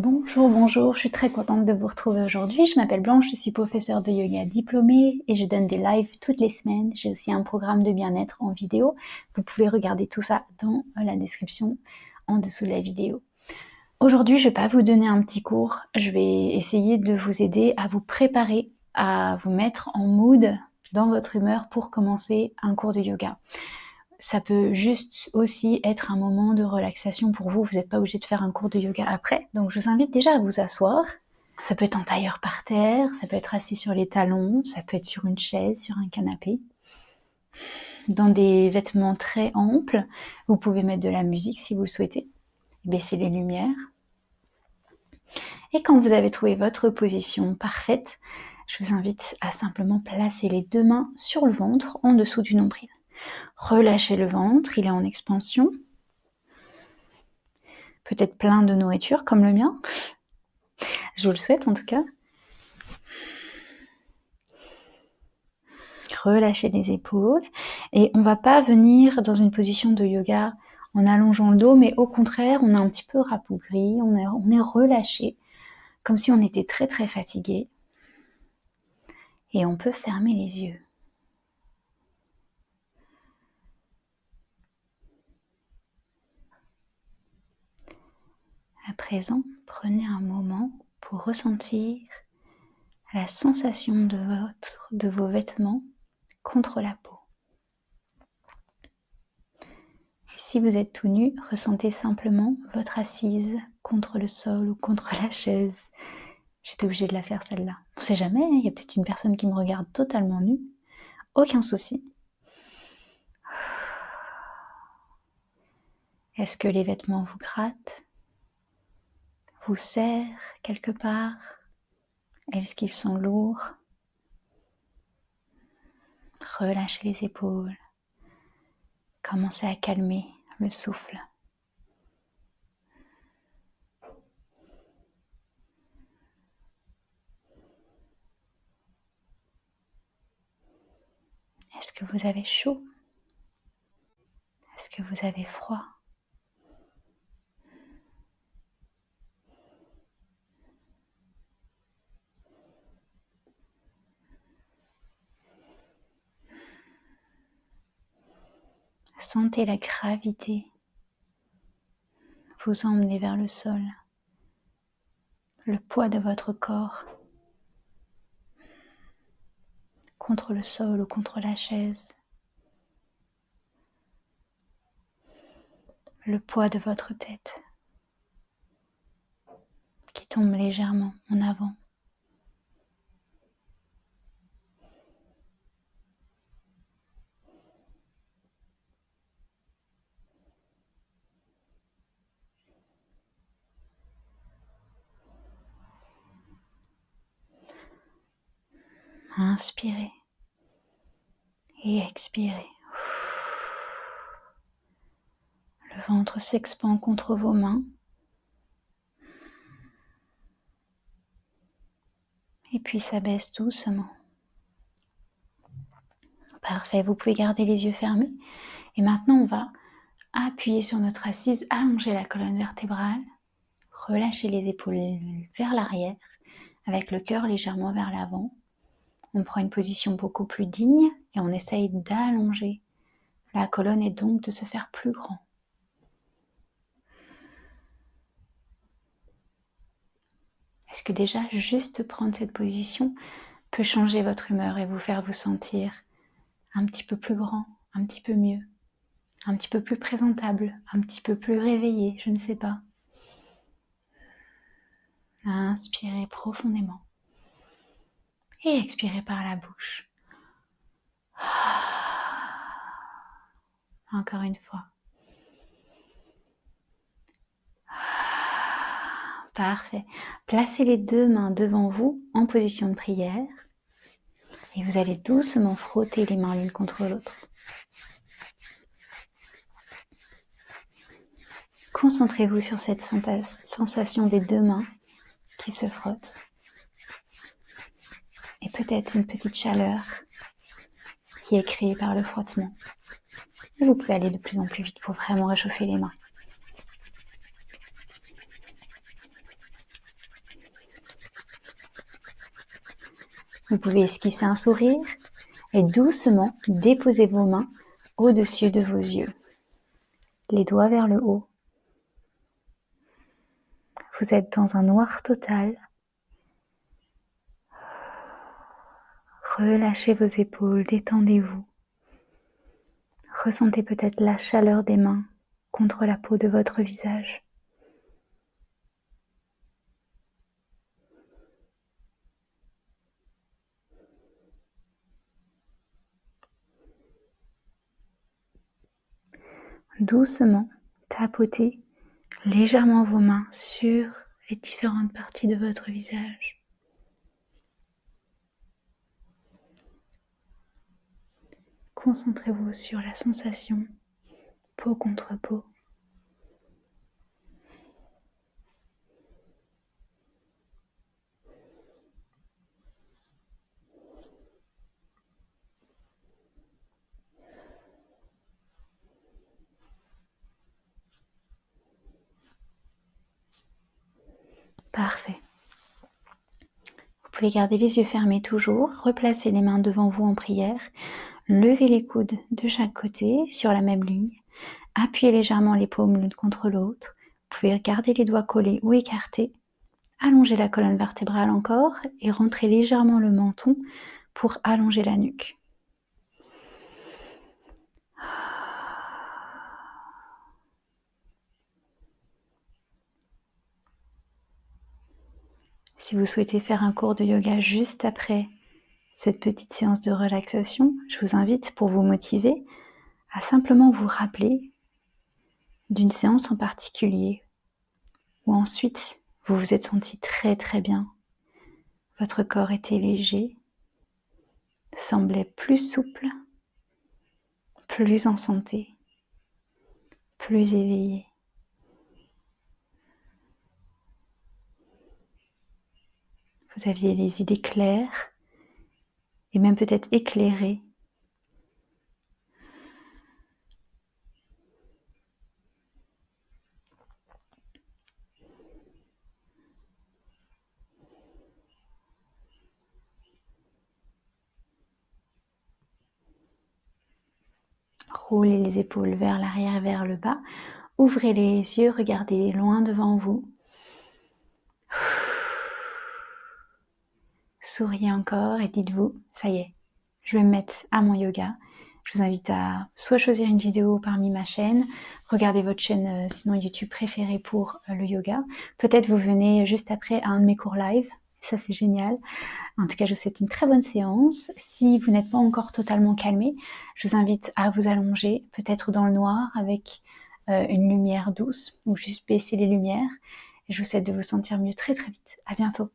Bonjour, bonjour, je suis très contente de vous retrouver aujourd'hui. Je m'appelle Blanche, je suis professeure de yoga diplômée et je donne des lives toutes les semaines. J'ai aussi un programme de bien-être en vidéo. Vous pouvez regarder tout ça dans la description en dessous de la vidéo. Aujourd'hui, je ne vais pas vous donner un petit cours, je vais essayer de vous aider à vous préparer, à vous mettre en mood, dans votre humeur pour commencer un cours de yoga. Ça peut juste aussi être un moment de relaxation pour vous. Vous n'êtes pas obligé de faire un cours de yoga après. Donc je vous invite déjà à vous asseoir. Ça peut être en tailleur par terre, ça peut être assis sur les talons, ça peut être sur une chaise, sur un canapé. Dans des vêtements très amples, vous pouvez mettre de la musique si vous le souhaitez. Baisser les lumières. Et quand vous avez trouvé votre position parfaite, je vous invite à simplement placer les deux mains sur le ventre en dessous du nombril. Relâchez le ventre, il est en expansion. Peut-être plein de nourriture comme le mien. Je vous le souhaite en tout cas. Relâchez les épaules. Et on ne va pas venir dans une position de yoga en allongeant le dos, mais au contraire, on est un petit peu rabougri, on est relâché, comme si on était très très fatigué. Et on peut fermer les yeux. À présent, prenez un moment pour ressentir la sensation de vos vêtements contre la peau. Et si vous êtes tout nu, ressentez simplement votre assise contre le sol ou contre la chaise. J'étais obligée de la faire celle-là. On ne sait jamais, il y a peut-être une personne qui me regarde totalement nue. Aucun souci. Est-ce que les vêtements vous grattent? Vous serrent quelque part? Est-ce qu'ils sont lourds? Relâchez les épaules. Commencez à calmer le souffle. Est-ce que vous avez chaud? Est-ce que vous avez froid? Sentez la gravité vous emmener vers le sol, le poids de votre corps contre le sol ou contre la chaise, le poids de votre tête qui tombe légèrement en avant. Inspirez et expirez. Le ventre s'expand contre vos mains. Et puis s'abaisse doucement. Parfait, vous pouvez garder les yeux fermés. Et maintenant, on va appuyer sur notre assise, allonger la colonne vertébrale, relâcher les épaules vers l'arrière, avec le cœur légèrement vers l'avant. On prend une position beaucoup plus digne et on essaye d'allonger la colonne et donc de se faire plus grand. Est-ce que déjà, juste prendre cette position peut changer votre humeur et vous faire vous sentir un petit peu plus grand, un petit peu mieux, un petit peu plus présentable, un petit peu plus réveillé, je ne sais pas. Inspirez profondément et expirez par la bouche. Encore une fois. Parfait. Placez les deux mains devant vous en position de prière et vous allez doucement frotter les mains l'une contre l'autre. Concentrez-vous sur cette sensation des deux mains qui se frottent et peut-être une petite chaleur qui est créée par le frottement. Et vous pouvez aller de plus en plus vite pour vraiment réchauffer les mains. Vous pouvez esquisser un sourire et doucement déposer vos mains au-dessus de vos yeux. Les doigts vers le haut. Vous êtes dans un noir total. Relâchez vos épaules, détendez-vous. Ressentez peut-être la chaleur des mains contre la peau de votre visage. Doucement, tapotez légèrement vos mains sur les différentes parties de votre visage. Concentrez-vous sur la sensation peau contre peau. Parfait. Vous pouvez garder les yeux fermés toujours, replacer les mains devant vous en prière, lever les coudes de chaque côté sur la même ligne, appuyez légèrement les paumes l'une contre l'autre, vous pouvez garder les doigts collés ou écartés, allonger la colonne vertébrale encore et rentrer légèrement le menton pour allonger la nuque. Si vous souhaitez faire un cours de yoga juste après cette petite séance de relaxation, je vous invite, pour vous motiver, à simplement vous rappeler d'une séance en particulier où ensuite vous vous êtes senti très très bien. Votre corps était léger, semblait plus souple, plus en santé, plus éveillé. Vous aviez les idées claires et même peut-être éclairées. Roulez les épaules vers l'arrière et vers le bas. Ouvrez les yeux, regardez loin devant vous. Souriez encore et dites-vous, ça y est, je vais me mettre à mon yoga. Je vous invite à soit choisir une vidéo parmi ma chaîne, regardez votre chaîne sinon YouTube préférée pour le yoga. Peut-être vous venez juste après à un de mes cours live, ça c'est génial. En tout cas, je vous souhaite une très bonne séance. Si vous n'êtes pas encore totalement calmé, je vous invite à vous allonger, peut-être dans le noir avec une lumière douce ou juste baisser les lumières. Et je vous souhaite de vous sentir mieux très très vite. À bientôt.